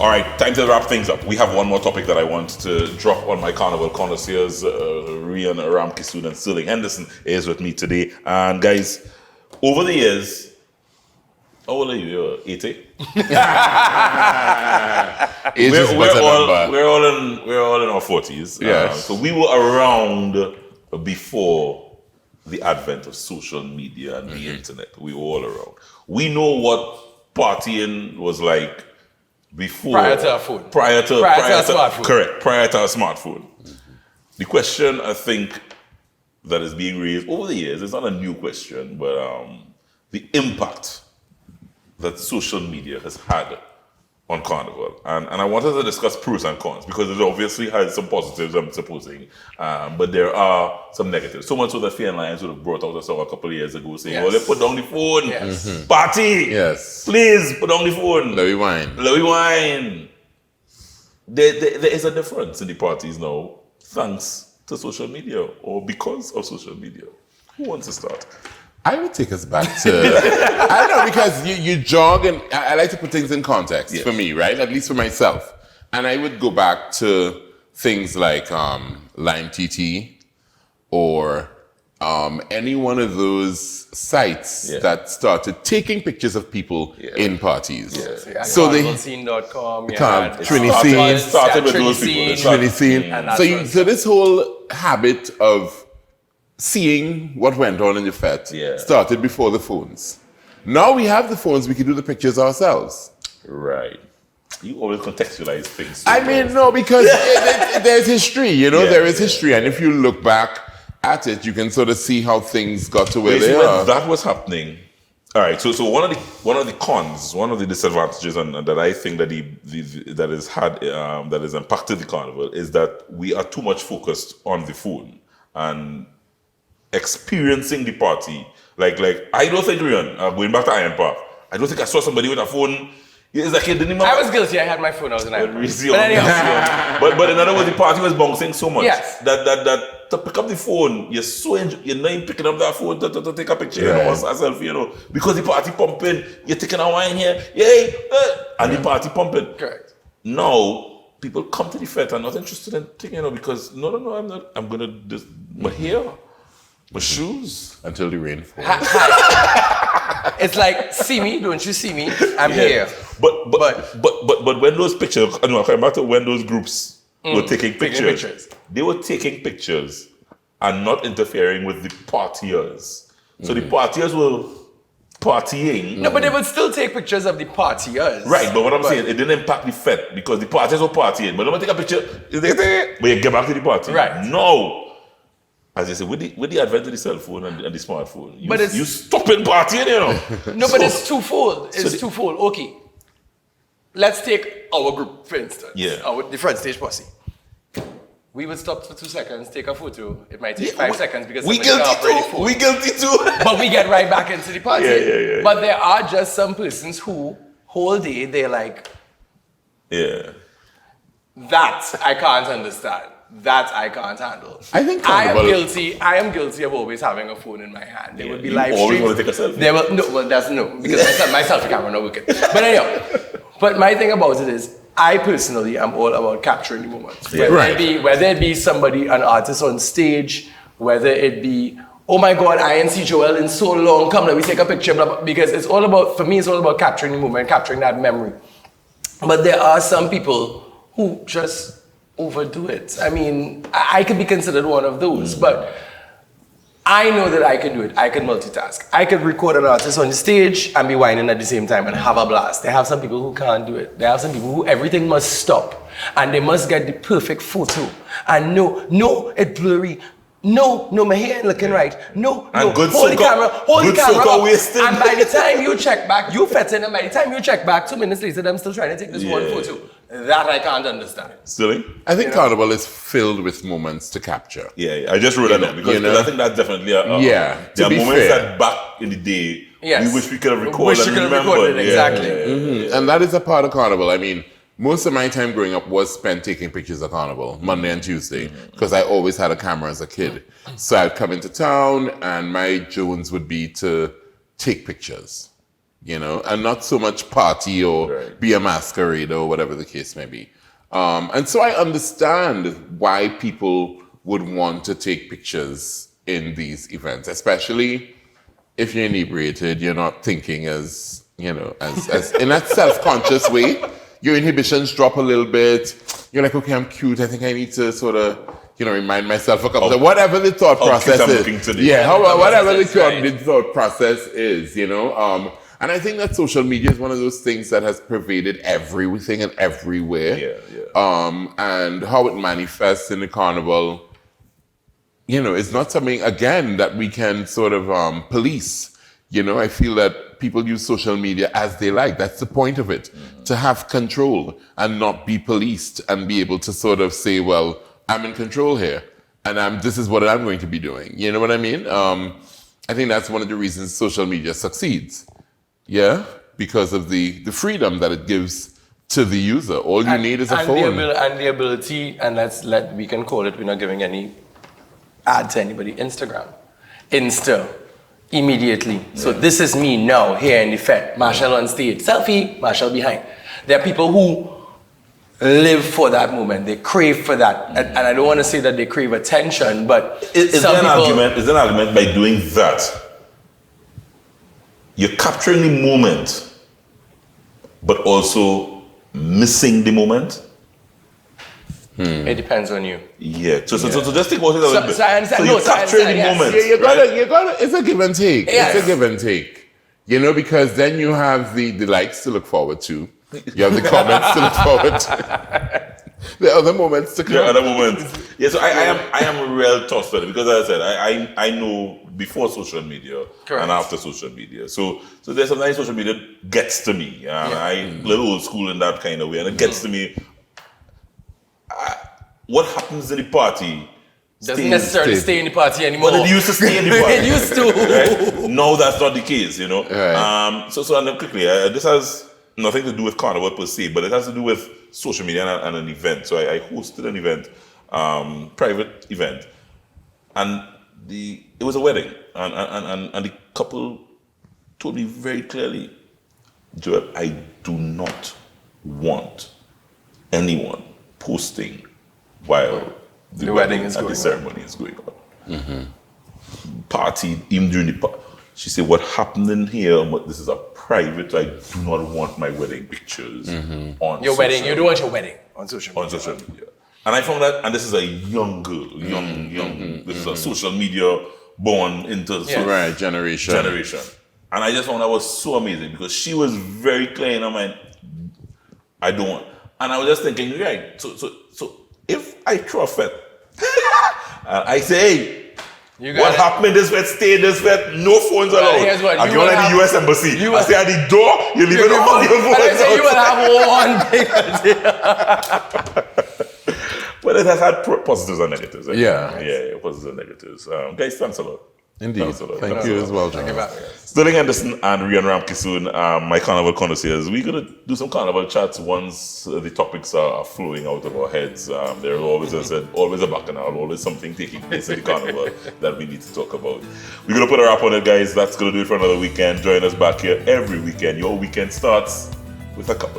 All right, time to wrap things up. We have one more topic that I want to drop on my Carnival connoisseurs. Rhian and Sterling Henderson is with me today. And guys, over the years, how old are you? You're 80? We're all in our 40s. Yes. So we were around before the advent of social media and the internet. We were all around. We know what partying was like before. Prior to a phone. Prior to a smartphone. Correct. Prior to a smartphone. The question I think that is being raised over the years, it's not a new question, but the impact that social media has had on Carnival. And I wanted to discuss pros and cons because it obviously has some positives, I'm supposing, but there are some negatives. So much so that Fear and Lions would have brought out a song a couple of years ago saying, let's put down the phone. Yes. Party! Yes. Please put down the phone. Louis Wine. Louis Wine. There is a difference in the parties now, thanks to social media or because of social media. Who wants to start? I would take us back to, I don't know, because you jog and I like to put things in context for me, right? At least for myself. And I would go back to things like Lime TT or any one of those sites that started taking pictures of people in parties. Yeah. So Carnivalscene.com. Trinity started with those people. Trinity. So this whole habit of seeing what went on in your fete started before the phones. Now we have the phones, we can do the pictures ourselves. Right. You always contextualize things. No, because there's history, there is history. And if you look back at it, you can sort of see how things got to where they are. When that was happening. All right, so one of the cons, one of the disadvantages, and that I think that that has impacted the Carnival is that we are too much focused on the phone and experiencing the party. Like I don't think, Rhian, going back to Iron Park, I don't think I saw somebody with a phone. It's like you didn't even... I was guilty. I had my phone. I was in Iron Park. But anyhow. but in other words, the party was bouncing so much that to pick up the phone, you're not even picking up that phone to take a picture, a selfie, because the party pumping, you're taking a wine here, and the party pumping. Correct. Now, people come to the fete and not interested in taking, because no, I'm not. I'm gonna just my hair, my shoes until the rain falls. It's like, see me, don't you see me? I'm here. But when those pictures, I'm coming back to when those groups were taking pictures, they were taking pictures and not interfering with the partiers. So the partiers were partying. No, but they would still take pictures of the partiers. Right, but what I'm saying, it didn't impact the fete because the partiers were partying. But when I take a picture, but you get back to the party. Right. No. As I said, with the advent of the cell phone and the smartphone, you stopping partying, No, but it's twofold. It's twofold. Okay. Let's take our group, for instance. The front stage posse. We would stop for 2 seconds, take a photo. It might take 5 seconds because we guilty too. But we get right back into the party. Yeah. But there are just some persons who, whole day, they're like, that I can't understand. That I can't handle. I think I am guilty of always having a phone in my hand. There would be live streams. Always want to take a selfie. Because my selfie camera not working. But anyhow, but my thing about it is, I personally am all about capturing the moments. Whether it be somebody, an artist on stage, whether it be, oh my God, I ain't see Joel in so long. Come, let me take a picture. Blah, blah, because it's all about, for me, it's all about capturing the moment, capturing that memory. But there are some people who just overdo it. I mean, I could be considered one of those, but I know that I can do it. I can multitask. I could record an artist on the stage and be whining at the same time and have a blast. There have some people who can't do it. There have some people who everything must stop and they must get the perfect photo. And no, it's blurry. No, my hair ain't looking right. No, hold the camera up. And by the time you check back, you fed in, and by the time you check back, 2 minutes later, I'm still trying to take this one photo. That I can't understand. Silly? I think Carnival is filled with moments to capture. Yeah, I just wrote that down because I think that's definitely there are moments that back in the day, we wish we could have recorded and remembered. Exactly. And that is a part of Carnival. I mean, most of my time growing up was spent taking pictures of Carnival, Monday and Tuesday, because I always had a camera as a kid. So I'd come into town and my Jones would be to take pictures. and not so much party or be a masquerade or whatever the case may be. And so I understand why people would want to take pictures in these events, especially if you're inebriated, you're not thinking as in that self-conscious way. Your inhibitions drop a little bit. You're like, okay, I'm cute. I think I need to sort of, remind myself a couple of whatever the thought process is. Whatever the thought process is, And I think that social media is one of those things that has pervaded everything and everywhere. And how it manifests in the carnival, it's not something, again, that we can sort of police. I feel that people use social media as they like. That's the point of it, to have control and not be policed and be able to sort of say, well, I'm in control here and this is what I'm going to be doing. You know what I mean? I think that's one of the reasons social media succeeds. Yeah, because of the freedom that it gives to the user. All you need is a phone. And the ability, and we can call it, we're not giving any ad to anybody, Instagram. Insta. Immediately. So this is me now, here in the Fed. Marshall on stage. Selfie, Marshall behind. There are people who live for that moment. They crave for that. And I don't want to say that they crave attention, but is there an argument by doing that? You're capturing the moment, but also missing the moment? It depends on you. Yeah. So just think about it a little bit. So I understand. You're capturing the moment. You gotta, it's a give and take. Yes. It's a give and take. Because then you have the likes to look forward to. You have the comments to look forward to. The other moments to come. Yeah, other moments. Yeah, so I am real tough with it because as I said, I know before social media and after social media. So there's sometimes social media gets to me. I'm a little old school in that kind of way, and it gets to me. What happens in the party doesn't necessarily stay in the party anymore. But it used to stay in the party. It used to. Right? No, that's not the case, Right. So and then quickly, this has nothing to do with Carnival per se, but it has to do with social media and an event. So I hosted an event, private event, and it was a wedding, and the couple told me very clearly, Joel, I do not want anyone posting while the wedding is going on. The ceremony is going on. Party, even during the party. She said, what happened in here, but this is a private, I do not want my wedding pictures on your wedding. You don't want your wedding on social media. On social media. And I found that, and this is a young girl, this is a social media born into generation. And I just found that was so amazing because she was very clear in her mind, I don't want. And I was just thinking, right, so if I throw a fit, I say, hey, what happened in this fit, stay in this fit, no phones allowed. I'm going to the US Embassy. I say at the door, you're leaving all your phones. And I say, you will have one big But it has had positives and negatives. Yeah, positives and negatives. Guys, thanks a lot. Indeed. Thank you as well, John. Sterling Henderson and Rhian Ramkisoon, my Carnival connoisseurs. We're going to do some Carnival chats once the topics are flowing out of our heads. There's always a bacchanal, always something taking place in the Carnival that we need to talk about. We're going to put a wrap on it, guys. That's going to do it for another weekend. Join us back here every weekend. Your weekend starts with a cup